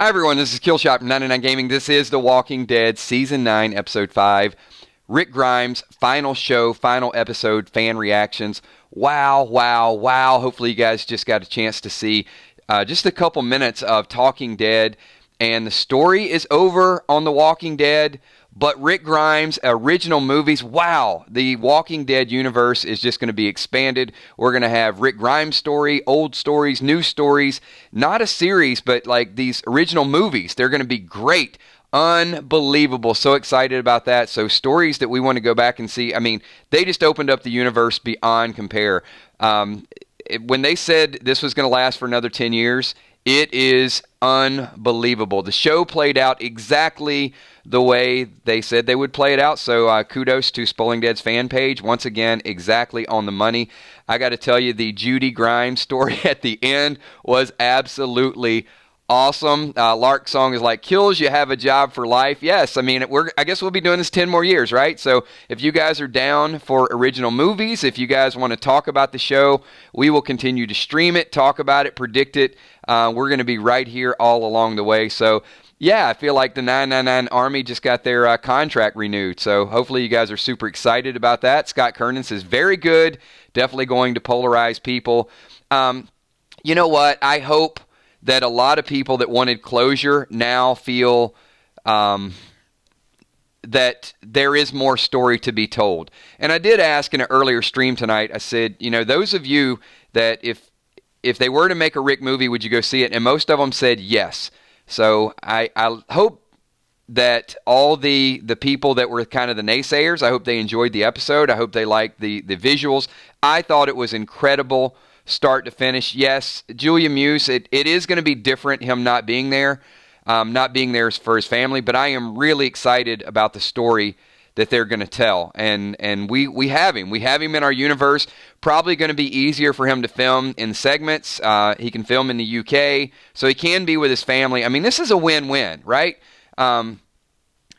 Hi everyone, this is Killshot from 99 Gaming. This is The Walking Dead Season 9, Episode 5. Rick Grimes, final show, final episode, fan reactions. Wow, wow, wow. Hopefully you guys just got a chance to see just a couple minutes of Talking Dead. And the story is over on The Walking Dead. But Rick Grimes' original movies, wow, the Walking Dead universe is just going to be expanded. We're going to have Rick Grimes' story, old stories, new stories, not a series, but like these original movies. They're going to be great. Unbelievable. So excited about that. So stories that we want to go back and see. I mean, they just opened up the universe beyond compare. When they said this was going to last for another 10 years, it is unbelievable. The show played out exactly the way they said they would play it out. So kudos to Spolling Dead's fan page. Once again, exactly on the money. I got to tell you, the Judy Grimes story at the end was absolutely awesome. Lark's song is like, kills, you have a job for life. Yes, I mean, I guess we'll be doing this 10 more years, right? So if you guys are down for original movies, if you guys want to talk about the show, we will continue to stream it, talk about it, predict it. We're going to be right here all along the way. So yeah, I feel like the 999 Army just got their contract renewed. So hopefully you guys are super excited about that. Scott Kernan says, very good. Definitely going to polarize people. You know what? I hope that a lot of people that wanted closure now feel that there is more story to be told. And I did ask in an earlier stream tonight, I said, you know, those of you that if they were to make a Rick movie, would you go see it? And most of them said yes. So I hope that all the people that were kind of the naysayers, I hope they enjoyed the episode. I hope they liked the visuals. I thought it was incredible start to finish. Yes, Julia Muse, it is going to be different, him not being there for his family, but I am really excited about the story that they're going to tell. And we have him. We have him in our universe. Probably going to be easier for him to film in segments. He can film in the UK, so he can be with his family. I mean, this is a win-win, right?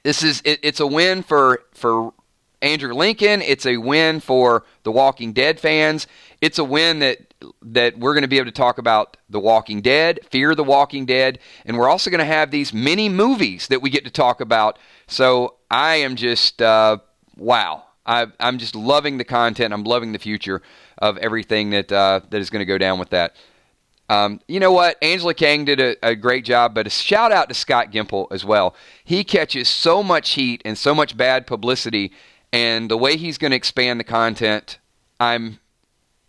It's a win for Andrew Lincoln. It's a win for the Walking Dead fans. It's a win that we're going to be able to talk about The Walking Dead, Fear the Walking Dead, and we're also going to have these mini movies that we get to talk about. So I am just, wow. I'm just loving the content. I'm loving the future of everything that is going to go down with that. You know what? Angela Kang did a great job, but a shout out to Scott Gimple as well. He catches so much heat and so much bad publicity, and the way he's going to expand the content, I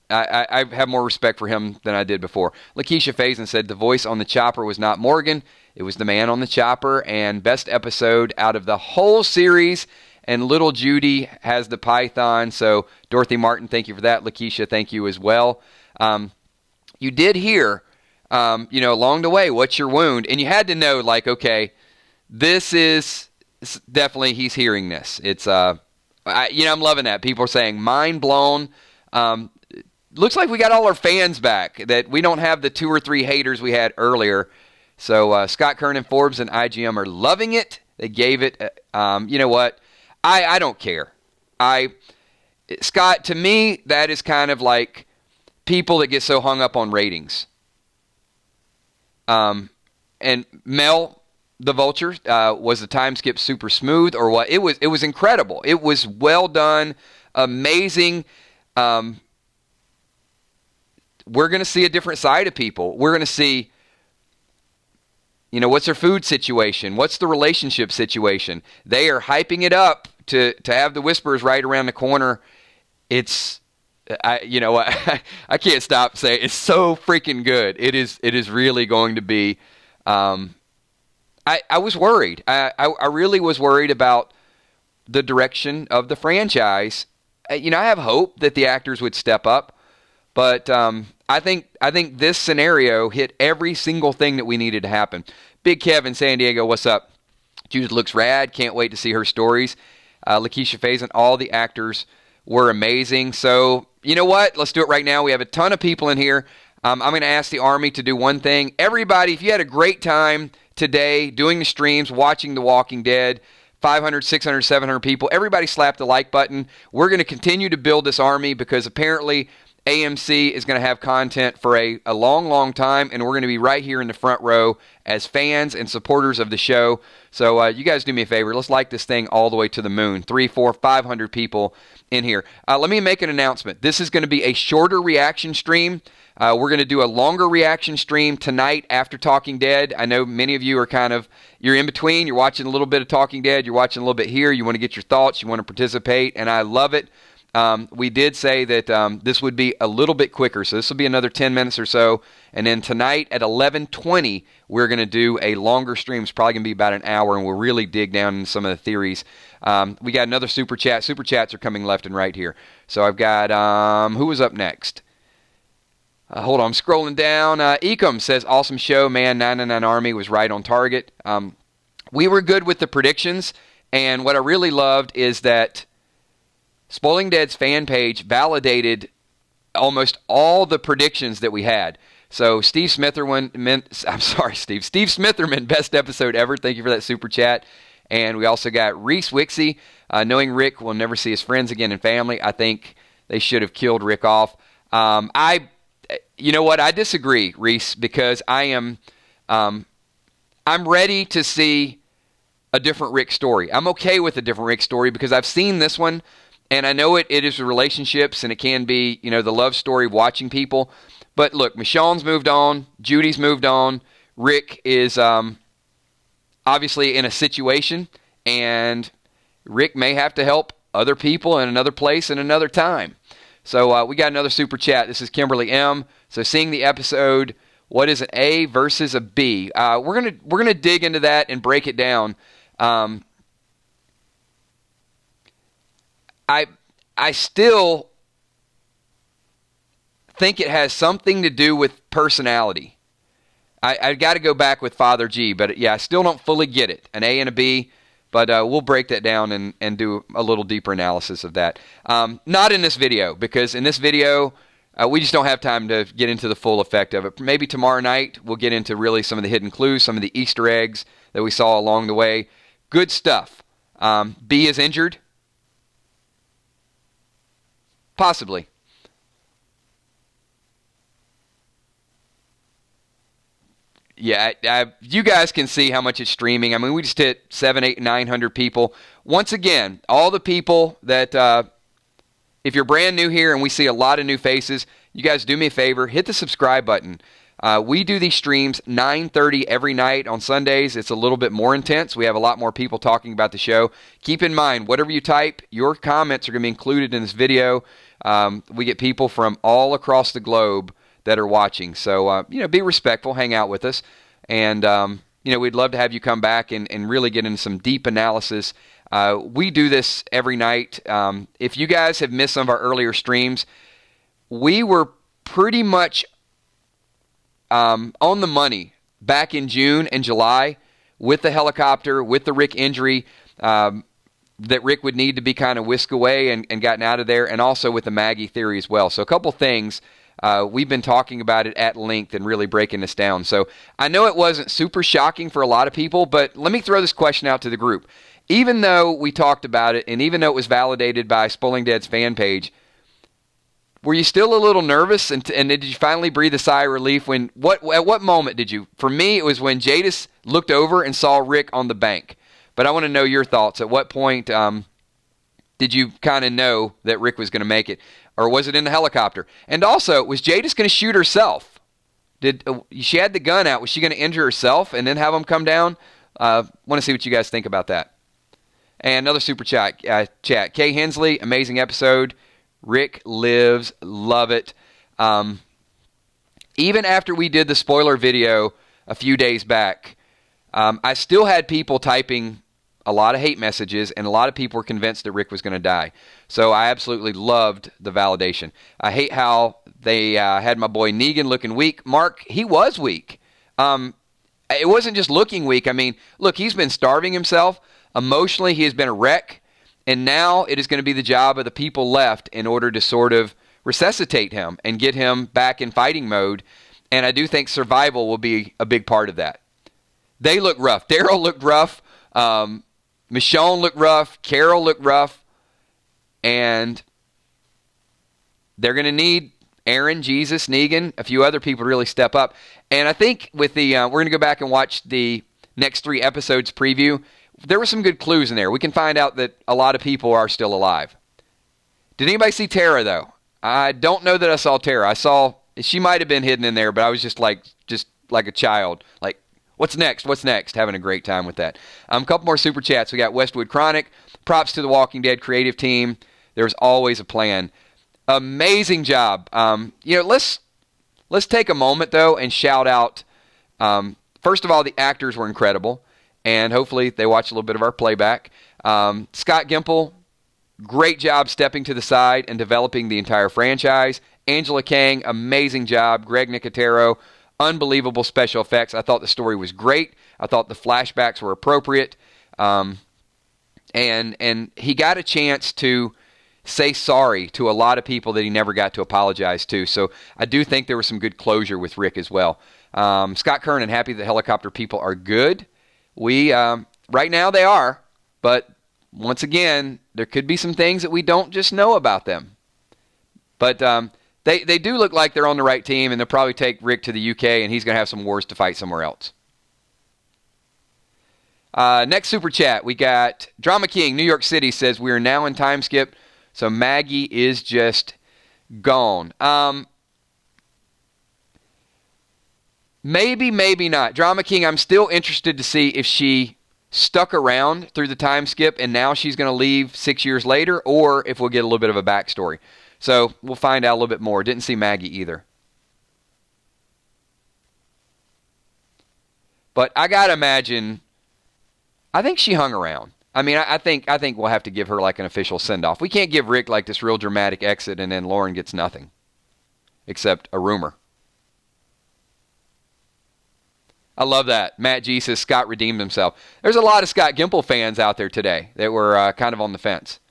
have more respect for him than I did before. Lakeisha Faison said the voice on the chopper was not Morgan. It was the man on the chopper, and best episode out of the whole series. And little Judy has the python. So Dorothy Martin, thank you for that. Lakeisha, thank you as well. You did hear, along the way, what's your wound? And you had to know, like, okay, this is definitely, he's hearing this. It's, I'm loving that. People are saying, mind blown. Looks like we got all our fans back, that we don't have the 2 or 3 haters we had earlier. So Scott Kernan, Forbes, and IGM are loving it. They gave it, you know what? I don't care. Scott, to me, that is kind of like people that get so hung up on ratings. And Mel, the Vulture, was the time skip super smooth or what? It was incredible. It was well done, amazing. We're going to see a different side of people. We're going to see, what's their food situation? What's the relationship situation? They are hyping it up to have the Whisperers right around the corner. It's, I can't stop saying it's so freaking good. It is really going to be. I was worried. I really was worried about the direction of the franchise. I have hope that the actors would step up, but I think this scenario hit every single thing that we needed to happen. Big Kev in San Diego, what's up? Judith looks rad. Can't wait to see her stories. Lakeisha Faison, all the actors were amazing. So, you know what? Let's do it right now. We have a ton of people in here. I'm going to ask the Army to do one thing. Everybody, if you had a great time today doing the streams, watching The Walking Dead, 500, 600, 700 people, everybody slap the like button. We're going to continue to build this army because apparently AMC is going to have content for a long, long time, and we're going to be right here in the front row as fans and supporters of the show. So you guys do me a favor. Let's like this thing all the way to the moon. 300, 400, 500 people in here. Let me make an announcement. This is going to be a shorter reaction stream. We're going to do a longer reaction stream tonight after Talking Dead. I know many of you are you're in between. You're watching a little bit of Talking Dead. You're watching a little bit here. You want to get your thoughts. You want to participate, and I love it. We did say that this would be a little bit quicker, so this will be another 10 minutes or so. And then tonight at 11:20, we're going to do a longer stream. It's probably going to be about an hour, and we'll really dig down into some of the theories. We got another super chat. Super chats are coming left and right here. So I've got, who was up next? Hold on, I'm scrolling down. Ecom says, awesome show, man. 999 Army was right on target. We were good with the predictions, and what I really loved is that Spoiling Dead's fan page validated almost all the predictions that we had. So Steve Smitherman, Steve Smitherman, best episode ever. Thank you for that super chat. And we also got Reese Wixie, knowing Rick will never see his friends again and family. I think they should have killed Rick off. You know what? I disagree, Reese, because I'm ready to see a different Rick story. I'm okay with a different Rick story because I've seen this one. And I know it is relationships, and it can be, the love story of watching people. But look, Michonne's moved on. Judy's moved on. Rick is obviously in a situation, and Rick may have to help other people in another place and another time. So we got another super chat. This is Kimberly M. So seeing the episode, what is an A versus a B? We're gonna dig into that and break it down. I still think it has something to do with personality. I got to go back with Father G, but yeah, I still don't fully get it. An A and a B, but we'll break that down and do a little deeper analysis of that. Not in this video, because in this video, we just don't have time to get into the full effect of it. Maybe tomorrow night, we'll get into really some of the hidden clues, some of the Easter eggs that we saw along the way. Good stuff. B is injured. Possibly. Yeah, you guys can see how much it's streaming. I mean, we just hit 700, 800, 900 people. Once again, all the people that, if you're brand new here and we see a lot of new faces, you guys do me a favor, hit the subscribe button. We do these streams 9:30 every night on Sundays. It's a little bit more intense. We have a lot more people talking about the show. Keep in mind, whatever you type, your comments are going to be included in this video. We get people from all across the globe that are watching. So, be respectful, hang out with us. And, we'd love to have you come back and really get into some deep analysis. We do this every night. If you guys have missed some of our earlier streams, we were pretty much on the money back in June and July with the helicopter, with the Rick injury, that Rick would need to be kind of whisked away and gotten out of there, and also with the Maggie theory as well. So a couple things. We've been talking about it at length and really breaking this down. So I know it wasn't super shocking for a lot of people, but let me throw this question out to the group. Even though we talked about it, and even though it was validated by Spoiling Dead's fan page, were you still a little nervous? And did you finally breathe a sigh of relief? At what moment did you? For me, it was when Jadis looked over and saw Rick on the bank. But I want to know your thoughts. At what point did you kind of know that Rick was going to make it? Or was it in the helicopter? And also, was Jadis going to shoot herself? She had the gun out. Was she going to injure herself and then have him come down? Want to see what you guys think about that. And another super chat. Kay Hensley, amazing episode. Rick lives. Love it. Even after we did the spoiler video a few days back, I still had people typing a lot of hate messages, and a lot of people were convinced that Rick was going to die. So I absolutely loved the validation. I hate how they had my boy Negan looking weak. Mark, he was weak. It wasn't just looking weak. I mean, look, he's been starving himself. Emotionally, he has been a wreck. And now it is going to be the job of the people left in order to sort of resuscitate him and get him back in fighting mode. And I do think survival will be a big part of that. They look rough. Daryl looked rough. Michonne looked rough. Carol looked rough. And they're going to need Aaron, Jesus, Negan, a few other people really step up. And I think with the we're going to go back and watch the next 3 episodes preview. There were some good clues in there. We can find out that a lot of people are still alive. Did anybody see Tara, though? I don't know that I saw Tara. She might have been hidden in there, but I was just like a child. Like, what's next? What's next? Having a great time with that. A couple more super chats. We got Westwood Chronic. Props to the Walking Dead creative team. There's always a plan. Amazing job. Let's take a moment, though, and shout out, first of all, the actors were incredible, and hopefully they watch a little bit of our playback. Scott Gimple, great job stepping to the side and developing the entire franchise. Angela Kang, amazing job. Greg Nicotero, unbelievable special effects. I thought the story was great. I thought the flashbacks were appropriate. And he got a chance to say sorry to a lot of people that he never got to apologize to. So I do think there was some good closure with Rick as well. Scott Kernan, happy that helicopter people are good. Right now they are, but once again, there could be some things that we don't just know about them. But they do look like they're on the right team, and they'll probably take Rick to the UK, and he's going to have some wars to fight somewhere else. Next super chat, we got Drama King, New York City, says we are now in time skip, so Maggie is just gone. Maybe, maybe not. Drama King, I'm still interested to see if she stuck around through the time skip and now she's going to leave 6 years later, or if we'll get a little bit of a backstory. So we'll find out a little bit more. Didn't see Maggie either. But I got to imagine, I think she hung around. I mean, I think we'll have to give her like an official send-off. We can't give Rick like this real dramatic exit and then Lauren gets nothing, except a rumor. I love that. Matt G says Scott redeemed himself. There's a lot of Scott Gimple fans out there today that were kind of on the fence.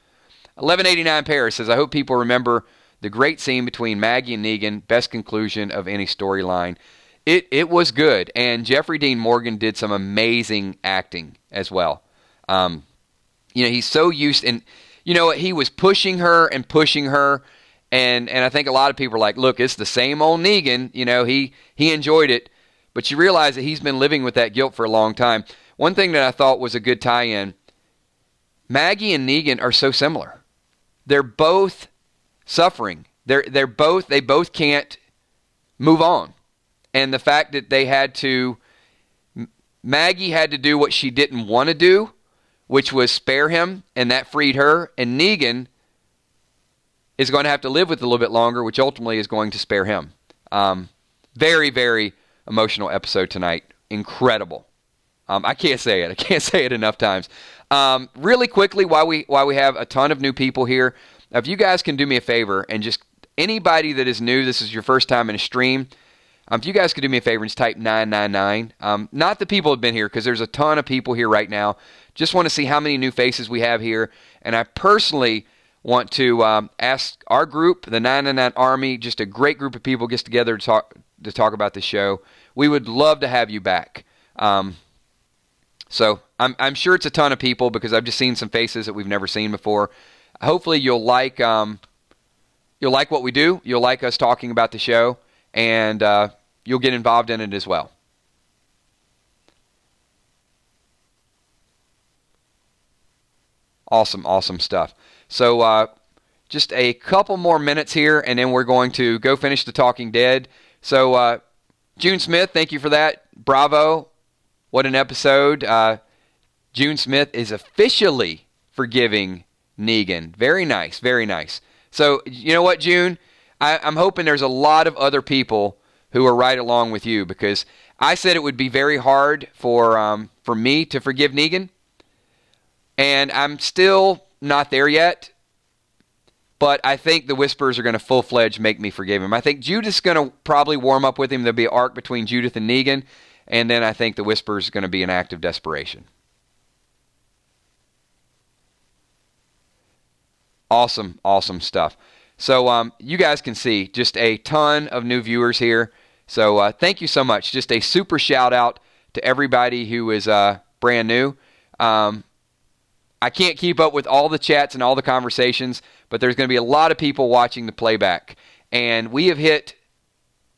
1189 Paris says, I hope people remember the great scene between Maggie and Negan. Best conclusion of any storyline. It was good. And Jeffrey Dean Morgan did some amazing acting as well. He's so used, and he was pushing her. And I think a lot of people are like, look, it's the same old Negan. He enjoyed it. But you realize that he's been living with that guilt for a long time. One thing that I thought was a good tie-in, Maggie and Negan are so similar. They're both suffering. They both can't move on. And the fact that Maggie had to do what she didn't want to do, which was spare him, and that freed her. And Negan is going to have to live with it a little bit longer, which ultimately is going to spare him. Very, very emotional episode tonight. Incredible. I can't say it. I can't say it enough times. Really quickly, while we have a ton of new people here, if you guys can do me a favor and just anybody that is new, this is your first time in a stream, if you guys could do me a favor and just type 999. Not the people who have been here, because there's a ton of people here right now. Just want to see how many new faces we have here. And I personally want to ask our group, the 999 Army, just a great group of people gets together to talk about the show. We would love to have you back. So I'm sure it's a ton of people, because I've just seen some faces that we've never seen before. Hopefully you'll like what we do. You'll like us talking about the show, and you'll get involved in it as well. Awesome stuff. So just a couple more minutes here, and then we're going to go finish The Talking Dead. So June Smith, thank you for that. Bravo. What an episode. June Smith is officially forgiving Negan. Very nice, very nice. So, you know what, June? I'm hoping there's a lot of other people who are right along with you, because I said it would be very hard for me to forgive Negan, and I'm still not there yet, but I think the Whispers are going to full-fledged make me forgive him. I think Judith's going to probably warm up with him. There'll be an arc between Judith and Negan, and then I think the Whispers are going to be an act of desperation. Awesome stuff. So you guys can see just a ton of new viewers here. So thank you so much. Just a super shout out to everybody who is brand new. I can't keep up with all the chats and all the conversations, but there's going to be a lot of people watching the playback. and we have hit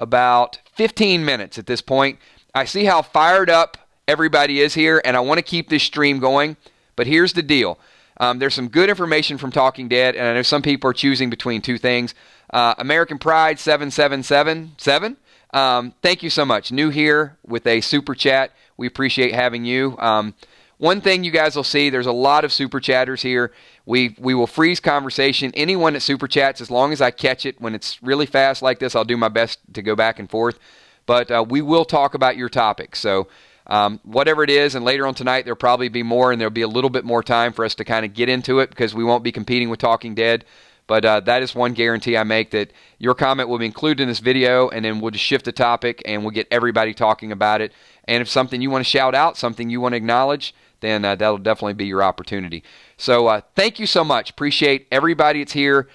about 15 minutes at this point. I see how fired up everybody is here, and I want to keep this stream going, but here's the deal. There's some good information from Talking Dead, and I know some people are choosing between two things. American Pride 7777. Thank you so much. New here with a super chat. We appreciate having you. One thing you guys will see, there's a lot of super chatters here. We will freeze conversation. Anyone that super chats, as long as I catch it when it's really fast like this, I'll do my best to go back and forth. But we will talk about your topic. So whatever it is, and later on tonight there'll probably be more, and there'll be a little bit more time for us to kind of get into it because we won't be competing with Talking Dead. But that is one guarantee I make, that your comment will be included in this video, and then we'll just shift the topic and we'll get everybody talking about it. And if something you want to shout out, something you want to acknowledge, then that'll definitely be your opportunity. So thank you so much. Appreciate everybody that's here.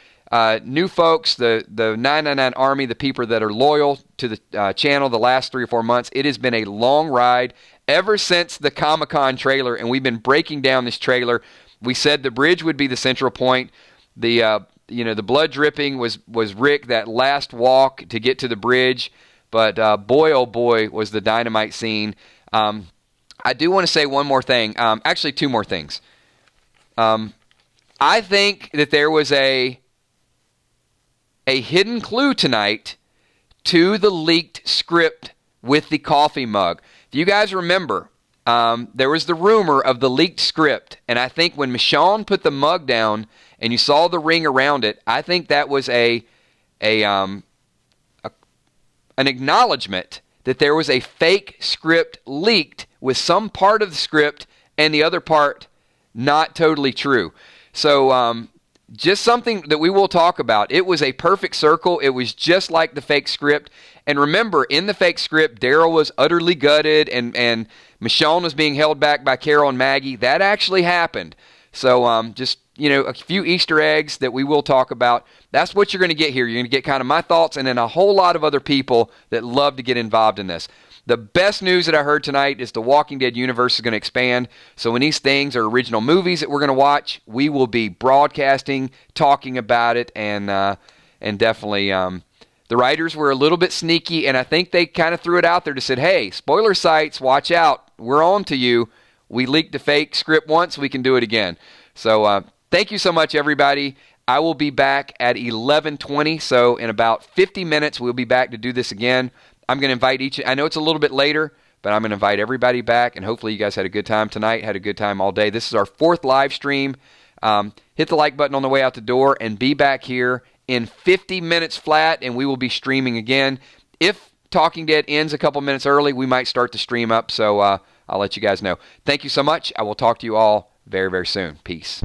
New folks, the 999 Army, the people that are loyal to the channel the last 3 or 4 months. It has been a long ride ever since the Comic-Con trailer, and we've been breaking down this trailer. We said the bridge would be the central point. The blood dripping was Rick, that last walk to get to the bridge. But boy, oh boy, was the dynamite scene. I do want to say one more thing. Actually, two more things. I think that there was a hidden clue tonight to the leaked script with the coffee mug. If you guys remember, there was the rumor of the leaked script, and I think when Michonne put the mug down and you saw the ring around it, I think that was an acknowledgement that there was a fake script leaked with some part of the script and the other part not totally true. So just something that we will talk about. It was a perfect circle. It was just like the fake script. And remember, in the fake script, Daryl was utterly gutted and Michonne was being held back by Carol and Maggie. That actually happened. So just, a few Easter eggs that we will talk about. That's what you're going to get here. You're going to get kind of my thoughts and then a whole lot of other people that love to get involved in this. The best news that I heard tonight is the Walking Dead universe is going to expand. So when these things are original movies that we're going to watch, we will be broadcasting, talking about it, and definitely the writers were a little bit sneaky, and I think they kind of threw it out there to say, hey, spoiler sites, watch out. We're on to you. We leaked a fake script once. We can do it again. So thank you so much, everybody. I will be back at 11:20, so in about 50 minutes, we'll be back to do this again. I'm going to invite I know it's a little bit later, but I'm going to invite everybody back, and hopefully you guys had a good time tonight, had a good time all day. This is our 4th live stream. Hit the like button on the way out the door, and be back here in 50 minutes flat, and we will be streaming again. If Talking Dead ends a couple minutes early, we might start the stream up, so I'll let you guys know. Thank you so much. I will talk to you all very, very soon. Peace.